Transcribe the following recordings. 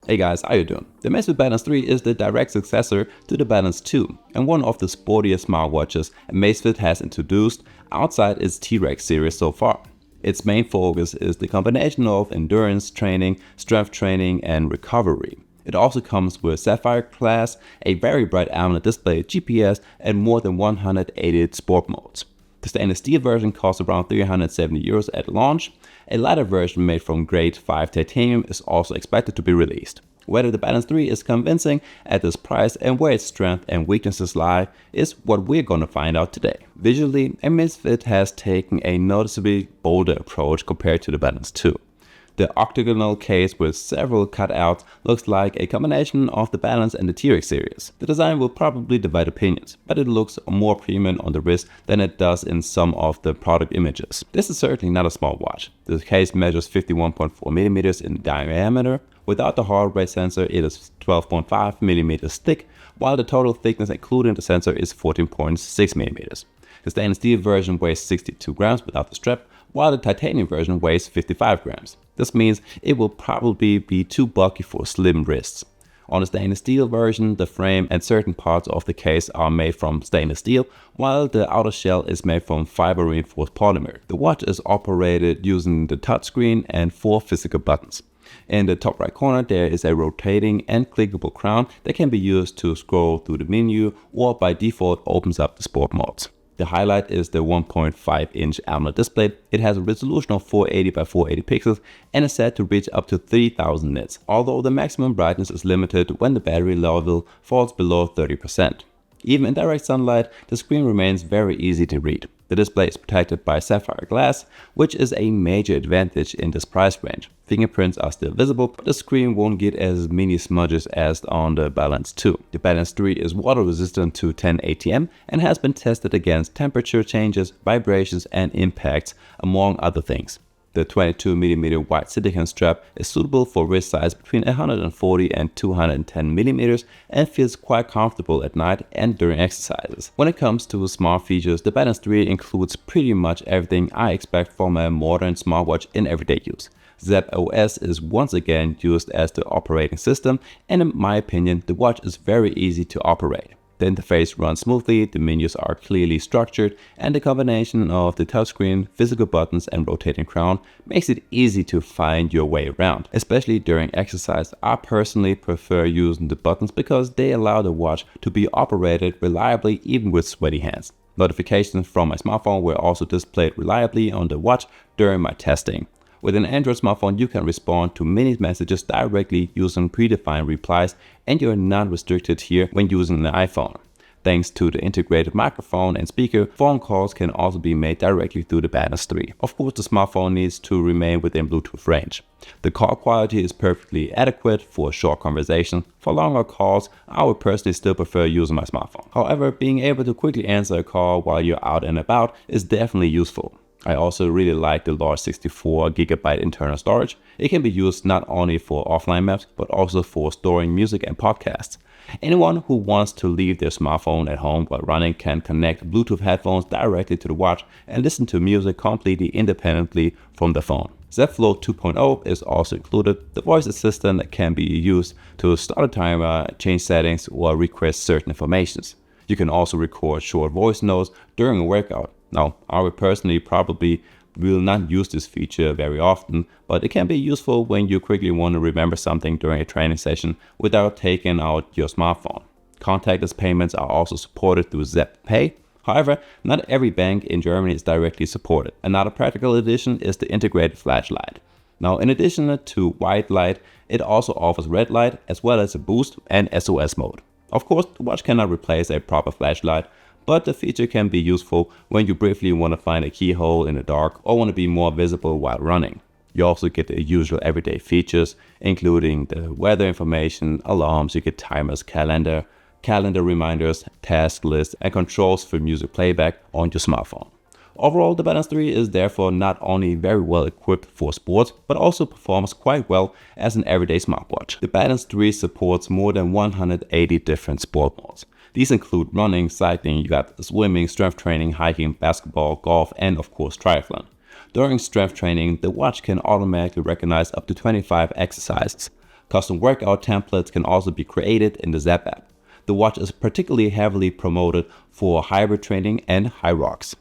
Hey guys, how you doing? The Amazfit Balnce 3 is the direct successor to the Balnce 2 and one of the sportiest smartwatches Amazfit has introduced outside its T-Rex series so far. Its main focus is the combination of endurance training, strength training and recovery. It also comes with Sapphire glass, a very bright AMOLED display, GPS and more than 180 sport modes. The stainless steel version costs around €370 at launch. A lighter version made from grade 5 titanium is also expected to be released. Whether the Balnce 3 is convincing at this price and where its strengths and weaknesses lie is what we're going to find out today. Visually, Amazfit has taken a noticeably bolder approach compared to the Balnce 2. The octagonal case with several cutouts looks like a combination of the Balnce and the T-Rex series. The design will probably divide opinions, but it looks more premium on the wrist than it does in some of the product images. This is certainly not a small watch. The case measures 51.4mm in diameter. Without the heart rate sensor, it is 12.5mm thick, while the total thickness including the sensor is 14.6mm. The stainless steel version weighs 62 grams without the strap, while the titanium version weighs 55 grams. This means it will probably be too bulky for slim wrists. On the stainless steel version, the frame and certain parts of the case are made from stainless steel, while the outer shell is made from fiber reinforced polymer. The watch is operated using the touchscreen and 4 physical buttons. In the top right corner, there is a rotating and clickable crown that can be used to scroll through the menu or by default opens up the sport modes. The highlight is the 1.5-inch AMOLED display. It has a resolution of 480 by 480 pixels and is set to reach up to 3000 nits, although the maximum brightness is limited when the battery level falls below 30%. Even in direct sunlight, the screen remains very easy to read. The display is protected by sapphire glass, which is a major advantage in this price range. Fingerprints are still visible, but the screen won't get as many smudges as on the Balnce 2. The Balnce 3 is water resistant to 10 ATM and has been tested against temperature changes, vibrations and impacts, among other things. The 22mm wide silicone strap is suitable for wrist size between 140 and 210mm and feels quite comfortable at night and during exercises. When it comes to smart features, the Balnce 3 includes pretty much everything I expect from a modern smartwatch in everyday use. Zepp OS is once again used as the operating system, and in my opinion, the watch is very easy to operate. The interface runs smoothly, the menus are clearly structured, and the combination of the touchscreen, physical buttons and rotating crown makes it easy to find your way around. Especially during exercise, I personally prefer using the buttons because they allow the watch to be operated reliably even with sweaty hands. Notifications from my smartphone were also displayed reliably on the watch during my testing. With an Android smartphone, you can respond to many messages directly using predefined replies, and you're not restricted here when using an iPhone. Thanks to the integrated microphone and speaker, phone calls can also be made directly through the Balnce 3. Of course, the smartphone needs to remain within Bluetooth range. The call quality is perfectly adequate for short conversations. For longer calls, I would personally still prefer using my smartphone. However, being able to quickly answer a call while you're out and about is definitely useful. I also really like the large 64GB internal storage. It can be used not only for offline maps, but also for storing music and podcasts. Anyone who wants to leave their smartphone at home while running can connect Bluetooth headphones directly to the watch and listen to music completely independently from the phone. Zepp Flow 2.0 is also included. The voice assistant can be used to start a timer, change settings, or request certain informations. You can also record short voice notes during a workout. Now, I would personally probably will not use this feature very often, but it can be useful when you quickly want to remember something during a training session without taking out your smartphone. Contactless payments are also supported through Zepp Pay. However, not every bank in Germany is directly supported. Another practical addition is the integrated flashlight. Now, in addition to white light, it also offers red light as well as a boost and SOS mode. Of course, the watch cannot replace a proper flashlight, but the feature can be useful when you briefly want to find a keyhole in the dark or want to be more visible while running. You also get the usual everyday features, including the weather information, alarms, you get timers, calendar reminders, task lists, and controls for music playback on your smartphone. Overall, the Balnce 3 is therefore not only very well equipped for sports, but also performs quite well as an everyday smartwatch. The Balnce 3 supports more than 180 different sport modes. These include running, cycling, you got swimming, strength training, hiking, basketball, golf, and of course triathlon. During strength training, the watch can automatically recognize up to 25 exercises. Custom workout templates can also be created in the Zepp app. The watch is particularly heavily promoted for hybrid training and high rocks.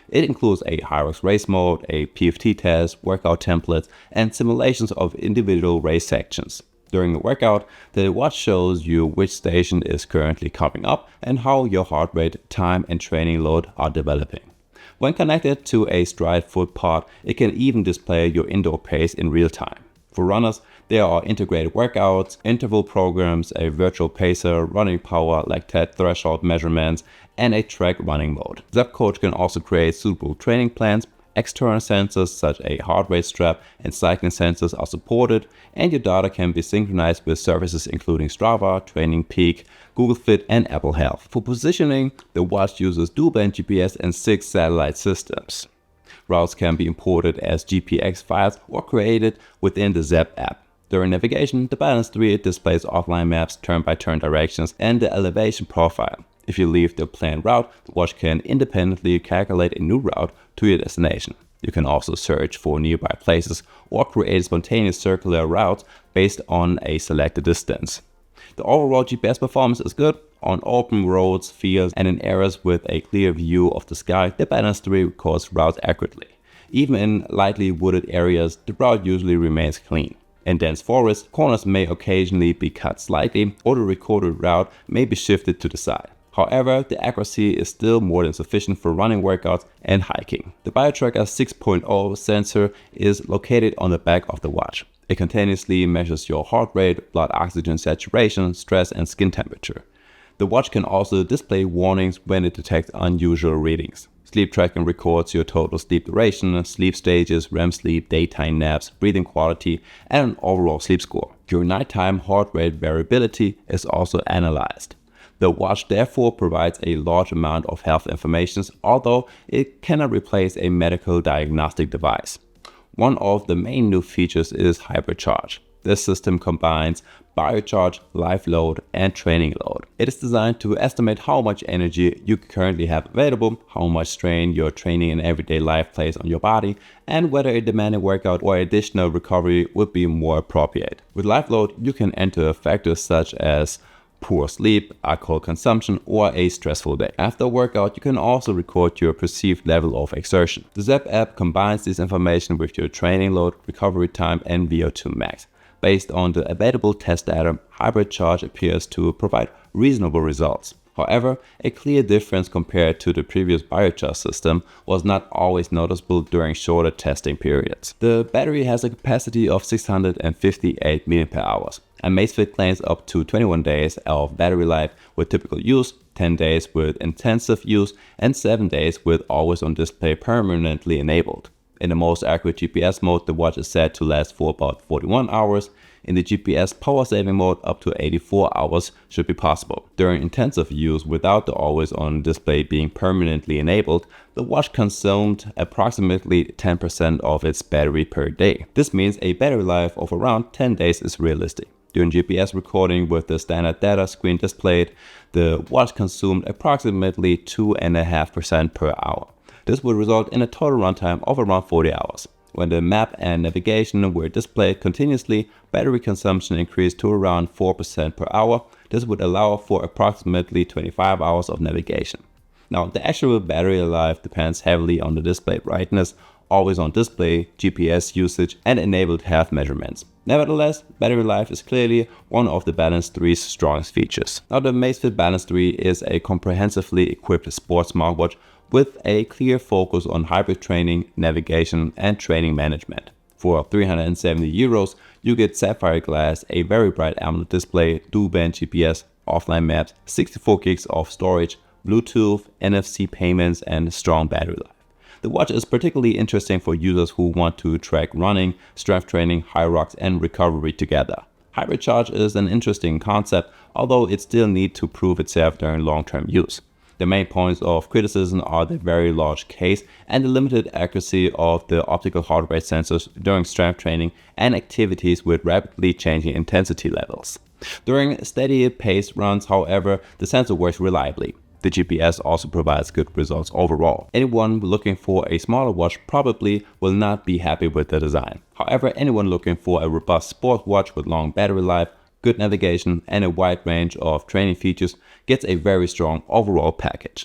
It includes a high rocks race mode, a PFT test, workout templates, and simulations of individual race sections. During the workout, the watch shows you which station is currently coming up and how your heart rate, time, and training load are developing. When connected to a Stride foot pod, it can even display your indoor pace in real time. For runners, there are integrated workouts, interval programs, a virtual pacer, running power, lactate threshold measurements, and a track running mode. Zepp Coach can also create suitable training plans. External sensors such as a heart rate strap and cycling sensors are supported, and your data can be synchronized with services including Strava, Training Peak, Google Fit, and Apple Health. For positioning, the watch uses dual-band GPS and 6 satellite systems. Routes can be imported as GPX files or created within the Zepp app. During navigation, the Balance 3 displays offline maps, turn-by-turn directions, and the elevation profile. If you leave the planned route, the watch can independently calculate a new route to your destination. You can also search for nearby places or create spontaneous circular routes based on a selected distance. The overall GPS performance is good. On open roads, fields, and in areas with a clear view of the sky, the Balance 3 records routes accurately. Even in lightly wooded areas, the route usually remains clean. In dense forests, corners may occasionally be cut slightly, or the recorded route may be shifted to the side. However, the accuracy is still more than sufficient for running workouts and hiking. The BioTracker 6.0 sensor is located on the back of the watch. It continuously measures your heart rate, blood oxygen saturation, stress, and skin temperature. The watch can also display warnings when it detects unusual readings. Sleep tracking records your total sleep duration, sleep stages, REM sleep, daytime naps, breathing quality, and an overall sleep score. During nighttime, heart rate variability is also analyzed. The watch therefore provides a large amount of health information, although it cannot replace a medical diagnostic device. One of the main new features is hybrid charge. This system combines biocharge, live load, and training load. It is designed to estimate how much energy you currently have available, how much strain your training in everyday life places on your body, and whether a demanding workout or additional recovery would be more appropriate. With live load, you can enter factors such as poor sleep, alcohol consumption, or a stressful day. After a workout, you can also record your perceived level of exertion. The Zepp app combines this information with your training load, recovery time, and VO2 max. Based on the available test data, hybrid charge appears to provide reasonable results. However, a clear difference compared to the previous BioCharge system was not always noticeable during shorter testing periods. The battery has a capacity of 658 mAh. Amazfit claims up to 21 days of battery life with typical use, 10 days with intensive use, and 7 days with always-on display permanently enabled. In the most accurate GPS mode, the watch is said to last for about 41 hours. In the GPS power saving mode, up to 84 hours should be possible. During intensive use without the always-on display being permanently enabled, the watch consumed approximately 10% of its battery per day. This means a battery life of around 10 days is realistic. During GPS recording with the standard data screen displayed, the watch consumed approximately 2.5% per hour. This would result in a total runtime of around 40 hours. When the map and navigation were displayed continuously, battery consumption increased to around 4% per hour. This would allow for approximately 25 hours of navigation. Now, the actual battery life depends heavily on the display brightness, always on display, GPS usage, and enabled health measurements. Nevertheless, battery life is clearly one of the Balance 3's strongest features. Now, the Amazfit Balance 3 is a comprehensively equipped sports smartwatch with a clear focus on hybrid training, navigation, and training management. For €370, you get sapphire glass, a very bright AMOLED display, dual-band GPS, offline maps, 64 gigs of storage, Bluetooth, NFC payments, and strong battery life. The watch is particularly interesting for users who want to track running, strength training, high rocks, and recovery together. Hybrid charge is an interesting concept, although it still needs to prove itself during long-term use. The main points of criticism are the very large case and the limited accuracy of the optical heart rate sensors during strength training and activities with rapidly changing intensity levels. During steady paced runs, however, the sensor works reliably. The GPS also provides good results overall. Anyone looking for a smaller watch probably will not be happy with the design. However, anyone looking for a robust sport watch with long battery life, good navigation, and a wide range of training features gets a very strong overall package.